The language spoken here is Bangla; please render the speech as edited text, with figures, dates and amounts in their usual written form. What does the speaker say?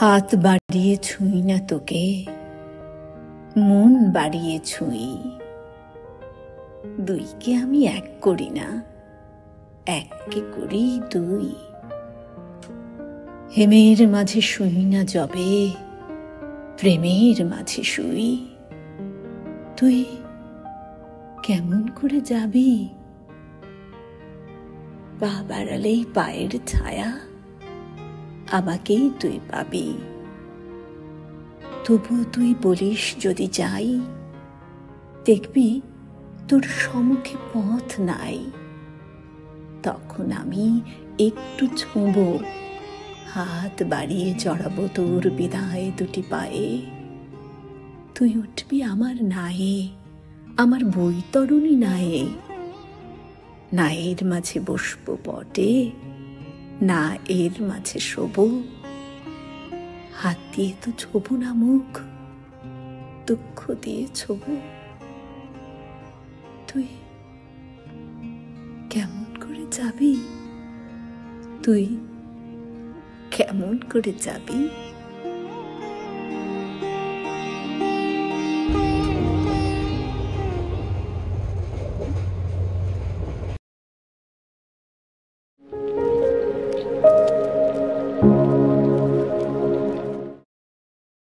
হাত বাড়িয়ে ছুঁই না তোকে, মন বাড়িয়ে ছুঁই। দুইকে আমি এক করি না, এককে করি দুই। হেমের মাঝে শুই না যবে, প্রেমের মাঝে শুই। তুই কেমন করে যাবি? পা বাড়ালেই পায়ের ছায়া, আমাকেই তুই পাবি। তবু তুই বলিস যদি যাই, দেখবি তোর সম্মুখে পথ নাই। তখন আমি একটু ছোঁবো, হাত বাড়িয়ে জড়াবো তোর বিদায় দুটি পায়ে। তুই উঠবি আমার নায়ে, আমার বৈতরণী নায়ে। নায়ের মাঝে বসবো বটে, না এর মাঝে শোবো। হাত দিয়ে তো ছোবো না মুখ, দুঃখ দিয়ে ছোবো। তুই কেমন করে যাবি? তুই কেমন করে যাবি?